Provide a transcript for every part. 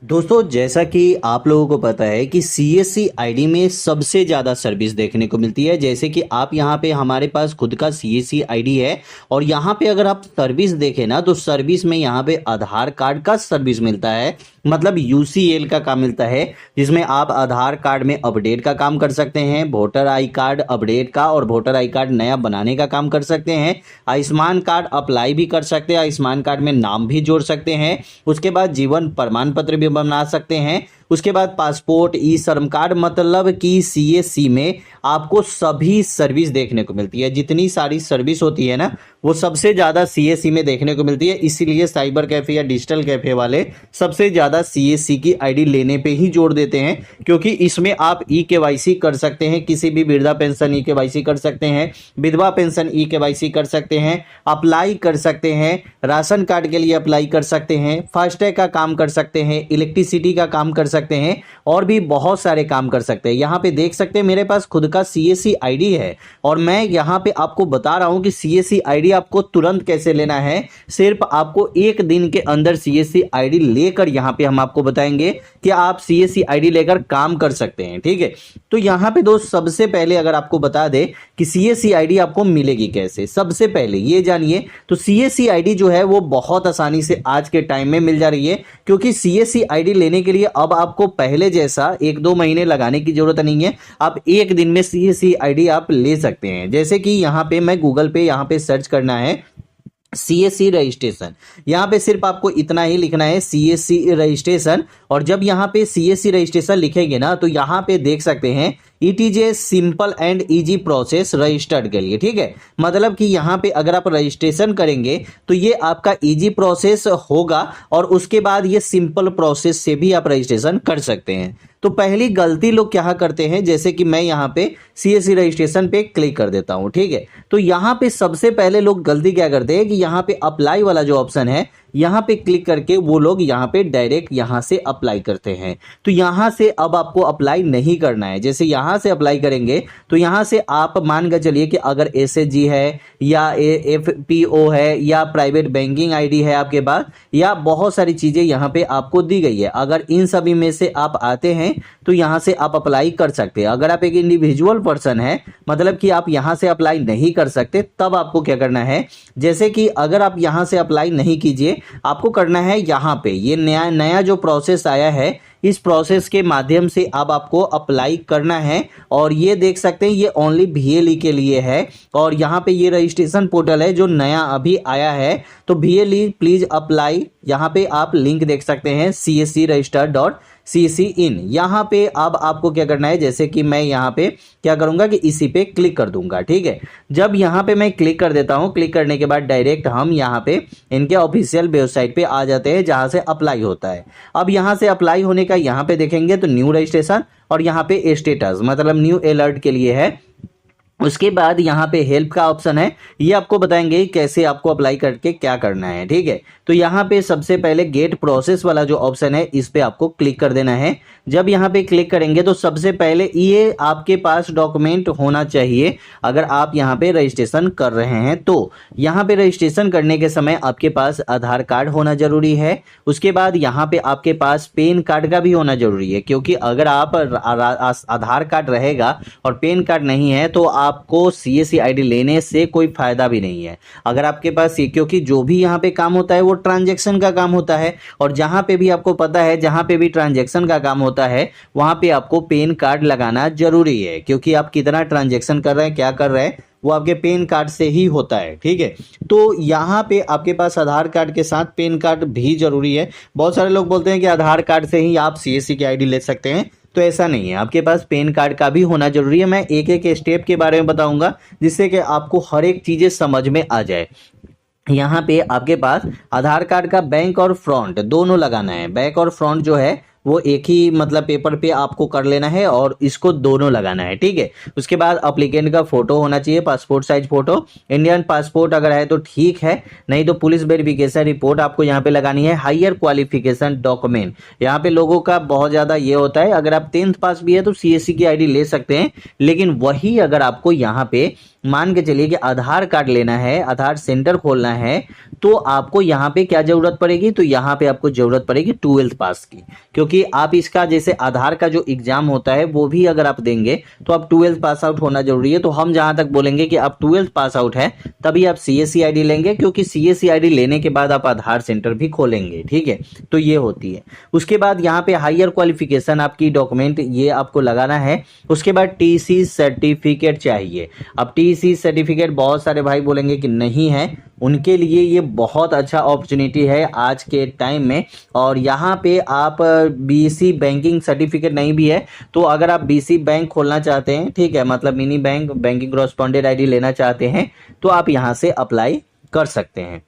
दोस्तों, जैसा कि आप लोगों को पता है कि सीएससी आईडी में सबसे ज़्यादा सर्विस देखने को मिलती है। जैसे कि आप यहाँ पे हमारे पास खुद का सीएससी आईडी है और यहाँ पे अगर आप सर्विस देखें ना तो सर्विस में यहाँ पे आधार कार्ड का सर्विस मिलता है, मतलब यूसीएल का काम मिलता है, जिसमें आप आधार कार्ड में अपडेट का काम कर सकते हैं, वोटर आई कार्ड अपडेट का और वोटर आई कार्ड नया बनाने का काम कर सकते हैं, आयुष्मान कार्ड अप्लाई भी कर सकते हैं, आयुष्मान कार्ड में नाम भी जोड़ सकते हैं, उसके बाद जीवन प्रमाण पत्र भी बना सकते हैं, उसके बाद पासपोर्ट ई श्रम कार्ड। मतलब कि सीएससी में आपको सभी सर्विस देखने को मिलती है। जितनी सारी सर्विस होती है ना वो सबसे ज़्यादा सीएससी में देखने को मिलती है। इसीलिए साइबर कैफे या डिजिटल कैफे वाले सबसे ज़्यादा सीएससी की आईडी लेने पे ही जोड़ देते हैं, क्योंकि इसमें आप ई केवाईसी कर सकते हैं, किसी भी वृद्धा पेंशन ई केवाईसी कर सकते हैं, विधवा पेंशन ई केवाईसी कर सकते हैं, अप्लाई कर सकते हैं, राशन कार्ड के लिए अप्लाई कर सकते हैं, फास्टैग का काम कर सकते हैं, इलेक्ट्रिसिटी का काम कर सकते हैं और भी बहुत सारे काम कर सकते हैं। यहाँ पे देख सकते हैं मेरे पास खुद का सीएससी आईडी है और मैं यहाँ पे आपको बता रहा हूँ कि सीएससी आईडी आपको तुरंत कैसे लेना है। सिर्फ आपको एक दिन के अंदर सीएससी आईडी लेकर यहाँ पे हम आपको बताएंगे कि आप सीएससी आईडी लेकर काम कर सकते हैं। ठीक है, तो यहाँ पे दोस्त सबसे पहले अगर आपको बता दे कि सीएससी आईडी आपको मिलेगी कैसे, सबसे पहले ये जानिए। तो सीएससी आईडी जो है वो बहुत आसानी से आज के टाइम में मिल जा रही है, क्योंकि सीएससी आईडी लेने के लिए अब आपको पहले जैसा 1-2 महीने लगाने की जरूरत नहीं है। आप एक दिन में सीएससी आईडी आप ले सकते हैं। जैसे कि यहाँ पे मैं गूगल पे यहाँ पे सर्च करना है सीएससी रजिस्ट्रेशन, यहाँ पे सिर्फ आपको इतना ही लिखना है सीएससी रजिस्ट्रेशन। और जब यहाँ पे सीएससी रजिस्ट्रेशन लिखेंगे ना तो यहाँ पे देख सकते हैं it is a simple and easy process registered के लिए। ठीक है, मतलब कि यहाँ पे अगर आप रजिस्ट्रेशन करेंगे तो ये आपका इजी प्रोसेस होगा और उसके बाद ये सिंपल प्रोसेस से भी आप रजिस्ट्रेशन कर सकते हैं। तो पहली गलती लोग क्या करते हैं, जैसे कि मैं यहाँ पे सीएससी रजिस्ट्रेशन पे क्लिक कर देता हूँ। ठीक है, तो यहाँ पे सबसे पहले लोग गलती क्या करते हैं कि यहाँ पे अप्लाई वाला जो ऑप्शन है यहाँ पे क्लिक करके वो लोग यहाँ पे डायरेक्ट यहाँ से अप्लाई करते हैं। तो यहाँ से अब आपको अप्लाई नहीं करना है। जैसे यहाँ से अप्लाई करेंगे तो यहाँ से आप मान कर चलिए कि अगर एसएचजी है या एफपीओ है या प्राइवेट बैंकिंग आईडी है आपके पास, या बहुत सारी चीज़ें यहाँ पे आपको दी गई है, अगर इन सभी में से आप आते हैं तो यहाँ से आप अप्लाई कर सकते हैं। अगर आप एक इंडिविजुअल पर्सन है, मतलब कि आप यहाँ से अप्लाई नहीं कर सकते, तब आपको क्या करना है, जैसे कि अगर आप यहाँ से अप्लाई नहीं कीजिए, आपको करना है यहाँ पे ये नया जो प्रोसेस आया है, इस प्रोसेस के माध्यम से अब आपको अप्लाई करना है। और ये देख सकते हैं ये ओनली VLE के लिए है और यहाँ पे ये रजिस्ट्रेशन पोर्टल है जो नया अभी आया है। तो VLE प्लीज अप्लाई, यहाँ पे आप लिंक देख सकते हैं cscregister.cc.in। यहाँ पे अब आपको क्या करना है, जैसे कि मैं यहाँ पे क्या करूँगा कि इसी पे क्लिक कर दूंगा। ठीक है, जब यहाँ पे मैं क्लिक कर देता हूँ, क्लिक करने के बाद डायरेक्ट हम यहाँ पे इनके ऑफिशियल वेबसाइट पे आ जाते हैं जहाँ से अप्लाई होता है। अब यहाँ से अप्लाई होने का यहाँ पे देखेंगे तो न्यू रजिस्ट्रेशन और यहाँ पे स्टेटस मतलब न्यू अलर्ट के लिए है। उसके बाद यहाँ पे हेल्प का ऑप्शन है, ये आपको बताएंगे कैसे आपको अप्लाई करके क्या करना है। ठीक है, तो यहाँ पे सबसे पहले गेट प्रोसेस वाला जो ऑप्शन है इस पे आपको क्लिक कर देना है। जब यहाँ पे क्लिक करेंगे तो सबसे पहले ये आपके पास डॉक्यूमेंट होना चाहिए। अगर आप यहाँ पे रजिस्ट्रेशन कर रहे हैं तो यहाँ पे रजिस्ट्रेशन करने के समय आपके पास आधार कार्ड होना जरूरी है। उसके बाद यहाँ पे आपके पास पैन कार्ड का भी होना जरूरी है, क्योंकि अगर आप आधार कार्ड रहेगा और पैन कार्ड नहीं है तो आपको सीएससी आईडी लेने से कोई फायदा भी नहीं है। अगर आपके पास ये, क्योंकि जो भी यहाँ पे काम होता है वो ट्रांजैक्शन का काम होता है और जहाँ पे भी आपको पता है जहाँ पे भी ट्रांजैक्शन का काम होता है वहाँ पे आपको पैन कार्ड लगाना जरूरी है, क्योंकि आप कितना ट्रांजैक्शन कर रहे हैं क्या कर रहे हैं वो आपके पैन कार्ड से ही होता है। ठीक है, तो यहाँ पे आपके पास आधार कार्ड के साथ पैन कार्ड भी जरूरी है। बहुत सारे लोग बोलते हैं कि आधार कार्ड से ही आप सीएससी की आईडी ले सकते हैं, तो ऐसा नहीं है, आपके पास पैन कार्ड का भी होना जरूरी है। मैं एक एक स्टेप के बारे में बताऊंगा जिससे कि आपको हर एक चीजें समझ में आ जाए। यहाँ पे आपके पास आधार कार्ड का बैंक और फ्रंट दोनों लगाना है। बैक और फ्रंट जो है वो एक ही मतलब पेपर पे आपको कर लेना है और इसको दोनों लगाना है। ठीक है, उसके बाद एप्लीकेंट का फोटो होना चाहिए, passport size photo, Indian passport अगर है तो ठीक है, नहीं तो पुलिस वेरिफिकेशन रिपोर्ट आपको यहाँ पे लगानी है। हायर क्वालिफिकेशन डॉक्यूमेंट, यहाँ पे लोगों का बहुत ज्यादा ये होता है, अगर आप 10th पास भी है तो सीएससी की आईडी ले सकते हैं, लेकिन वही अगर आपको यहाँ पे मान के चलिए कि आधार कार्ड लेना है, आधार सेंटर खोलना है, तो आपको यहाँ पे क्या जरूरत पड़ेगी, तो यहाँ पे आपको जरूरत पड़ेगी 12th पास की, क्योंकि आप इसका जैसे आधार का जो एग्जाम होता है वो भी अगर आप देंगे तो आप 12th पास आउट होना जरूरी है। तो हम जहां तक बोलेंगे कि आप 12th पास आउट है तभी आप सीएससी आईडी लेंगे, क्योंकि सीएससी आईडी लेने के बाद आप आधार सेंटर भी खोलेंगे, ठीक है। तो ये होती है। उसके बाद यहाँ पे हायर क्वालिफिकेशन आपकी डॉक्यूमेंट ये आपको लगाना है। उसके बाद टीसी सर्टिफिकेट चाहिए। अब टीसी सर्टिफिकेट बहुत सारे भाई बोलेंगे कि नहीं है, उनके लिए ये बहुत अच्छा अपॉर्चुनिटी है आज के टाइम में। और यहाँ पे आप बीसी बैंकिंग सर्टिफिकेट नहीं भी है, तो अगर आप बीसी बैंक खोलना चाहते हैं, ठीक है, मतलब mini bank, banking correspondent ID लेना चाहते हैं, तो आप यहाँ से अप्लाई कर सकते हैं।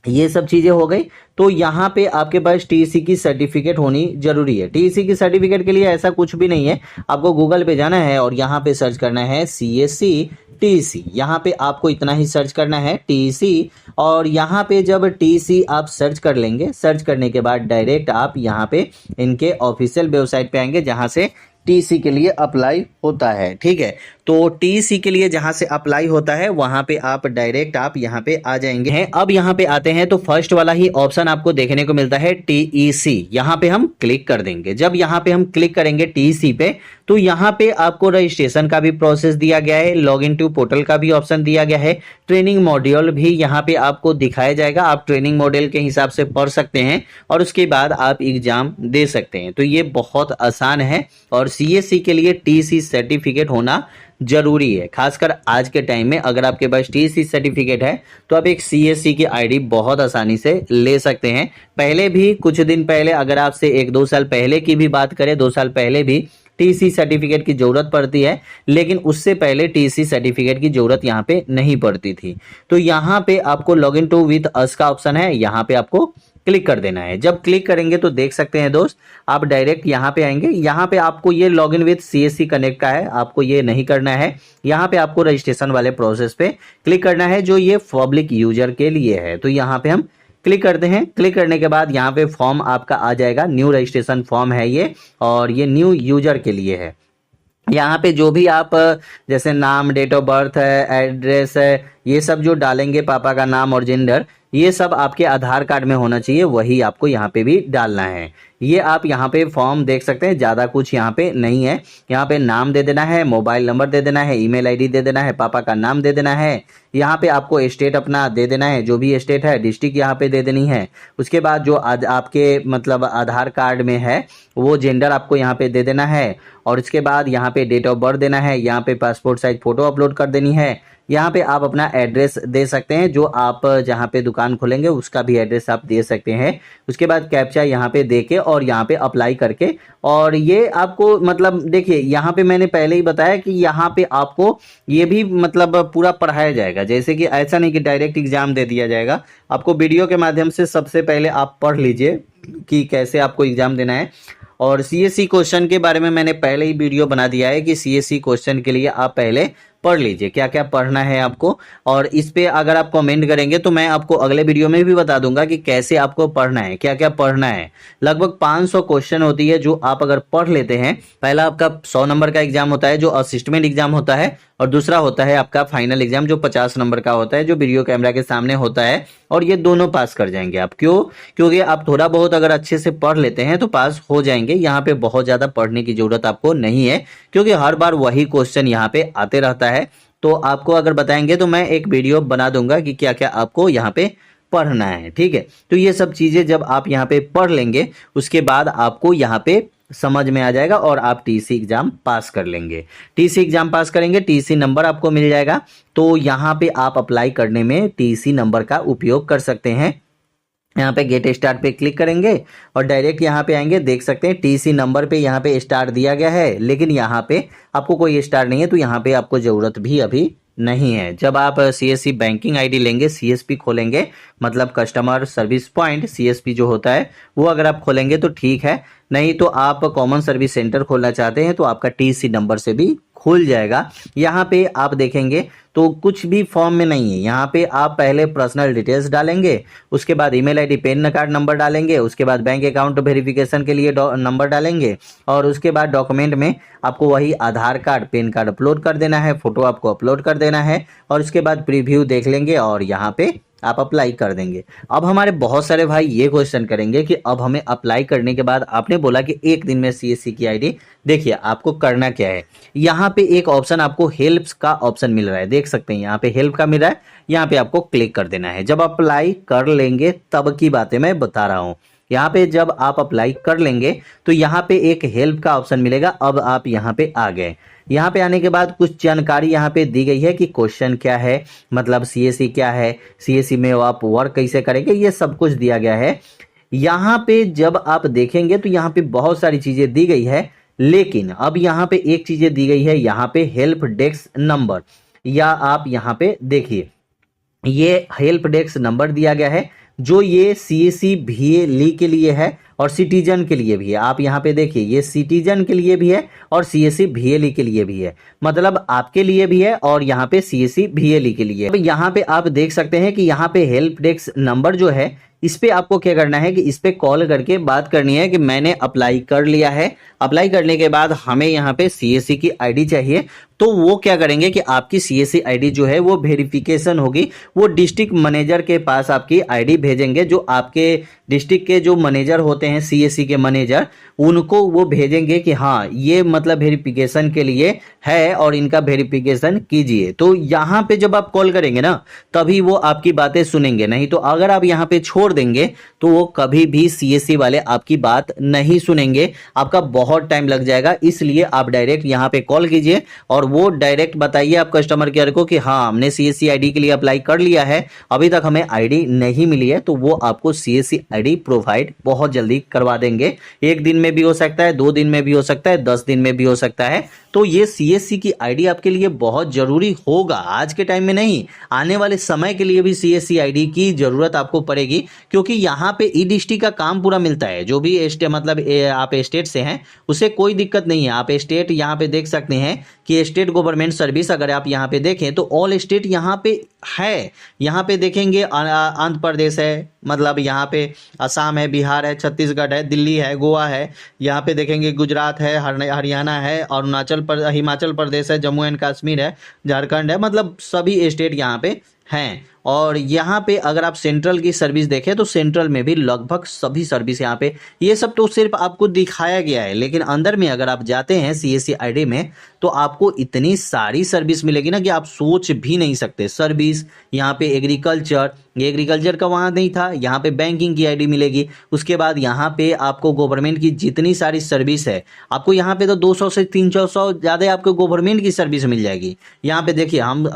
ये सब चीजें हो गई। तो यहाँ पे आपके पास टीसी की सर्टिफिकेट होनी जरूरी है। टीसी की सर्टिफिकेट के लिए ऐसा कुछ भी नहीं है, आपको गूगल पे जाना है और यहाँ पे सर्च करना है सीएससी टीसी। यहाँ पे आपको इतना ही सर्च करना है टीसी, और यहाँ पे जब टीसी आप सर्च कर लेंगे, सर्च करने के बाद डायरेक्ट आप यहाँ पे इनके ऑफिशियल वेबसाइट पे आएंगे जहाँ से टीसी के लिए अप्लाई होता है, ठीक है। तो टीसी के लिए जहां से अप्लाई होता है वहां पे आप डायरेक्ट आप यहां पे आ जाएंगे हैं। अब यहां पे आते हैं तो फर्स्ट वाला ही ऑप्शन आपको देखने को मिलता है टीईसी। यहां पे हम क्लिक कर देंगे। जब यहां पे हम क्लिक करेंगे टीईसी पे, तो यहां पे आपको रजिस्ट्रेशन का भी प्रोसेस दिया गया है, लॉग इन टू पोर्टल का भी ऑप्शन दिया गया है, ट्रेनिंग मॉड्यूल भी यहाँ पे आपको दिखाया जाएगा। आप ट्रेनिंग मॉड्यूल के हिसाब से पढ़ सकते हैं और उसके बाद आप एग्जाम दे सकते हैं। तो ये बहुत आसान है और सीएससी के लिए टीसी सर्टिफिकेट होना जरूरी है। खासकर आज के टाइम में अगर आपके पास टीसी सर्टिफिकेट है तो आप एक सीएससी की आईडी बहुत आसानी से ले सकते हैं। पहले भी कुछ दिन पहले, अगर आपसे 1-2 साल पहले की भी बात करें, 2 साल पहले भी टीसी सर्टिफिकेट की जरूरत पड़ती है, लेकिन उससे पहले टीसी सर्टिफिकेट की जरूरत यहाँ पे नहीं पड़ती थी। तो यहाँ पे आपको log in to with us का ऑप्शन है, यहाँ पे आपको क्लिक कर देना है। जब क्लिक करेंगे तो देख सकते हैं दोस्त, आप डायरेक्ट यहाँ पे आएंगे। यहाँ पे आपको ये लॉगिन विद सीएससी कनेक्ट का है, आपको ये नहीं करना है। यहाँ पे आपको रजिस्ट्रेशन वाले प्रोसेस पे क्लिक करना है जो ये पब्लिक यूजर के लिए है। तो यहाँ पे हम क्लिक करते हैं। क्लिक करने के बाद यहाँ पे फॉर्म आपका आ जाएगा, न्यू रजिस्ट्रेशन फॉर्म है ये, और ये न्यू यूजर के लिए है। यहाँ पे जो भी आप जैसे नाम, डेट ऑफ बर्थ है, एड्रेस है, ये सब जो डालेंगे, पापा का नाम और जेंडर, ये सब आपके आधार कार्ड में होना चाहिए, वही आपको यहाँ पे भी डालना है। ये आप यहाँ पे फॉर्म देख सकते हैं, ज़्यादा कुछ यहाँ पे नहीं है। यहाँ पे नाम दे देना है, मोबाइल नंबर दे देना है, ईमेल आईडी दे देना है, पापा का नाम दे देना है। यहाँ पे आपको स्टेट अपना दे देना है, जो भी स्टेट है, डिस्ट्रिक्ट यहाँ पे दे देनी है। उसके बाद जो आपके मतलब आधार कार्ड में है वो जेंडर आपको यहाँ पे दे देना है, और उसके बाद यहाँ पे डेट ऑफ बर्थ देना है। यहाँ पे पासपोर्ट साइज फोटो अपलोड कर देनी है। यहाँ पे आप अपना एड्रेस दे सकते हैं, जो आप जहाँ पे दुकान खोलेंगे उसका भी एड्रेस आप दे सकते हैं। उसके बाद कैप्चा यहाँ पे दे के और यहाँ पे अप्लाई करके, और ये आपको मतलब देखिए यहाँ पे मैंने पहले ही बताया कि यहाँ पे आपको ये भी मतलब पूरा पढ़ाया जाएगा। जैसे कि ऐसा नहीं कि डायरेक्ट एग्जाम दे दिया जाएगा, आपको वीडियो के माध्यम से सबसे पहले आप पढ़ लीजिए कि कैसे आपको एग्जाम देना है। और सीएससी क्वेश्चन के बारे में मैंने पहले ही वीडियो बना दिया है कि सीएससी क्वेश्चन के लिए आप पहले पढ़ लीजिए क्या क्या पढ़ना है आपको। और इस पे अगर आप कमेंट करेंगे तो मैं आपको अगले वीडियो में भी बता दूंगा कि कैसे आपको पढ़ना है, क्या क्या पढ़ना है। लगभग 500 क्वेश्चन होती है जो आप अगर पढ़ लेते हैं। पहला आपका 100 नंबर का एग्जाम होता है जो असिस्टमेंट एग्जाम होता है, और दूसरा होता है आपका फाइनल एग्जाम जो 50 नंबर का होता है, जो वीडियो कैमरा के सामने होता है। और ये दोनों पास कर जाएंगे आप। क्यों? क्योंकि आप थोड़ा बहुत अगर अच्छे से पढ़ लेते हैं तो पास हो जाएंगे। यहाँ पे बहुत ज्यादा पढ़ने की जरूरत आपको नहीं है, क्योंकि हर बार वही क्वेश्चन यहाँ पे आते रहता है। तो आपको अगर बताएंगे तो मैं एक वीडियो बना दूंगा कि क्या क्या आपको यहाँ पे पढ़ना है, ठीक है। तो ये सब चीजें जब आप यहाँ पे पढ़ लेंगे उसके बाद आपको यहाँ पे समझ में आ जाएगा और आप टीसी एग्जाम पास कर लेंगे। टीसी एग्जाम पास करेंगे, टीसी नंबर आपको मिल जाएगा। तो यहाँ पे आप अप्लाई करने में टीसी नंबर का उपयोग कर सकते हैं। यहाँ पे गेट स्टार्ट पे क्लिक करेंगे और डायरेक्ट यहाँ पे आएंगे। देख सकते हैं टीसी नंबर पे यहाँ पे स्टार दिया गया है, लेकिन यहाँ पे आपको कोई स्टार नहीं है, तो यहाँ पे आपको जरूरत भी अभी नहीं है। जब आप सीएससी बैंकिंग आईडी लेंगे, सीएसपी खोलेंगे, मतलब कस्टमर सर्विस पॉइंट सीएसपी जो होता है वो अगर आप खोलेंगे तो ठीक है। नहीं तो आप कॉमन सर्विस सेंटर खोलना चाहते हैं तो आपका टीसी नंबर से भी खुल जाएगा। यहाँ पे आप देखेंगे तो कुछ भी फॉर्म में नहीं है। यहाँ पे आप पहले पर्सनल डिटेल्स डालेंगे, उसके बाद email ID, pan card number डालेंगे, उसके बाद बैंक अकाउंट वेरिफिकेशन के लिए नंबर डालेंगे और उसके बाद डॉक्यूमेंट में आपको वही आधार कार्ड, पैन कार्ड अपलोड कर देना है, फोटो आपको अपलोड कर देना है और उसके बाद प्रीव्यू देख लेंगे और यहाँ पे आप अप्लाई कर देंगे। अब हमारे बहुत सारे भाई ये क्वेश्चन करेंगे कि अब हमें अप्लाई करने के बाद आपने बोला कि एक दिन में सीएससी की आईडी, देखिए आपको करना क्या है। यहाँ पे एक ऑप्शन आपको हेल्प का ऑप्शन मिल रहा है, देख सकते हैं यहाँ पे हेल्प का मिल रहा है, यहाँ पे आपको क्लिक कर देना है। जब अप्लाई कर लेंगे तब की बातें मैं बता रहा हूँ। यहाँ पे जब आप अप्लाई कर लेंगे तो यहाँ पे एक हेल्प का ऑप्शन मिलेगा। अब आप यहाँ पे आ गए। यहाँ पे आने के बाद कुछ जानकारी यहाँ पे दी गई है कि क्वेश्चन क्या है, मतलब सीएससी क्या है, सीएससी में आप वर्क कैसे करेंगे, ये सब कुछ दिया गया है। यहाँ पे जब आप देखेंगे तो यहाँ पे बहुत सारी चीजें दी गई है, लेकिन अब यहाँ पे एक चीजें दी गई है, यहाँ पे हेल्प डेस्क नंबर, या आप यहाँ पे देखिए ये हेल्प डेस्क नंबर दिया गया है जो ये सीएससी VLE के लिए है और सिटीजन के लिए भी है। आप यहाँ पे देखिए ये सिटीजन के लिए भी है और सीएससी VLE के लिए भी है, मतलब आपके लिए भी है और यहाँ पे सीएससी VLE के लिए। अब यहाँ पे आप देख सकते हैं कि यहाँ पे हेल्प डेस्क नंबर जो है इस पे आपको क्या करना है कि इस पे कॉल करके बात करनी है कि मैंने अप्लाई कर लिया है, अप्लाई करने के बाद हमें यहाँ पे सीएससी की आईडी चाहिए। तो वो क्या करेंगे कि आपकी सीएससी आईडी जो है वो वेरिफिकेशन होगी, वो डिस्ट्रिक्ट मैनेजर के पास आपकी आईडी भेजेंगे। जो आपके डिस्ट्रिक्ट के जो मैनेजर होते हैं, सीएससी के मैनेजर, उनको वो भेजेंगे कि हाँ ये मतलब वेरिफिकेशन के लिए है और इनका वेरिफिकेशन कीजिए। तो यहाँ पे जब आप कॉल करेंगे ना तभी वो आपकी बातें सुनेंगे, नहीं तो अगर आप यहाँ पे छोड़ देंगे तो वो कभी भी सीएससी वाले आपकी बात नहीं सुनेंगे, आपका बहुत टाइम लग जाएगा। इसलिए आप डायरेक्ट यहाँ पे कॉल कीजिए और वो डायरेक्ट बताइए आप कस्टमर केयर को कि हाँ हमने सीएससी आईडी के लिए अप्लाई कर लिया है, अभी तक हमें आईडी नहीं मिली है। तो वो आपको सीएससी आईडी प्रोवाइड बहुत जल्दी करवा देंगे। एक दिन में भी हो सकता है, 2 दिन में भी हो सकता है, 10 दिन में भी हो सकता है। तो ये सीएससी की आईडी आपके लिए बहुत जरूरी होगा, आज के टाइम में नहीं, आने वाले समय के लिए भी सीएससी आईडी की जरूरत आपको पड़ेगी, क्योंकि यहाँ पे ई-डिस्ट्रिक्ट का काम पूरा मिलता है। जो भी मतलब आप स्टेट से हैं उसे कोई दिक्कत नहीं है। आप स्टेट यहाँ पे देख सकते हैं कि स्टेट गवर्नमेंट सर्विस अगर आप यहाँ पे देखें तो ऑल स्टेट यहाँ पे है। यहाँ पे देखेंगे आंध्र प्रदेश है, मतलब यहाँ पे असम है, बिहार है, छत्तीसगढ़ है, दिल्ली है, गोवा है, यहाँ पे देखेंगे गुजरात है, हरियाणा है, हिमाचल प्रदेश है, जम्मू एंड कश्मीर है, झारखंड है, मतलब सभी स्टेट यहाँ पे हैं। और यहाँ पे अगर आप सेंट्रल की सर्विस देखें तो सेंट्रल में भी लगभग सभी सर्विस यहाँ पे, ये सब तो सिर्फ आपको दिखाया गया है, लेकिन अंदर में अगर आप जाते हैं सीएससी आईडी में तो आपको इतनी सारी सर्विस मिलेगी ना कि आप सोच भी नहीं सकते। सर्विस यहाँ पे एग्रीकल्चर का वहाँ नहीं था, यहाँ पे बैंकिंग की आईडी मिलेगी। उसके बाद यहाँ पे आपको गवर्नमेंट की जितनी सारी सर्विस है, आपको यहाँ पे तो 200 से 300 ज़्यादा आपको गवर्नमेंट की सर्विस मिल जाएगी। यहाँ पे देखिए हम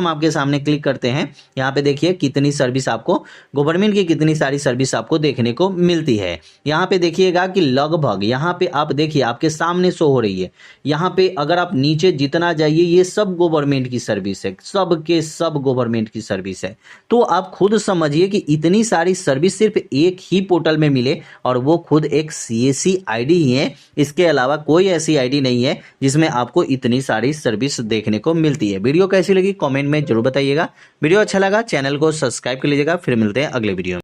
आपके सामने क्लिक करते हैं, यहाँ पे देखिए कितनी सर्विस आपको गवर्नमेंट की, कितनी सारी सर्विस आपको देखने को मिलती है। यहाँ पे देखिएगा कि लगभग यहाँ पे आप देखिए आपके सामने शो हो रही है। यहाँ पे अगर आप नीचे जितना जाइए ये सब गवर्नमेंट की सर्विस है, सब के सब गवर्नमेंट की सर्विस है। तो आप खुद समझिए कि इतनी सारी सर्विस सिर्फ एक ही पोर्टल में मिले और वो खुद एक सीएससी आईडी ही है। इसके अलावा कोई ऐसी आईडी नहीं है जिसमें आपको इतनी सारी सर्विस देखने को मिलती है। वीडियो कैसी लगी कमेंट में जरूर बताइएगा। वीडियो अच्छा लगा चैनल को सब्सक्राइब कर लीजिएगा। फिर मिलते हैं अगले वीडियो में।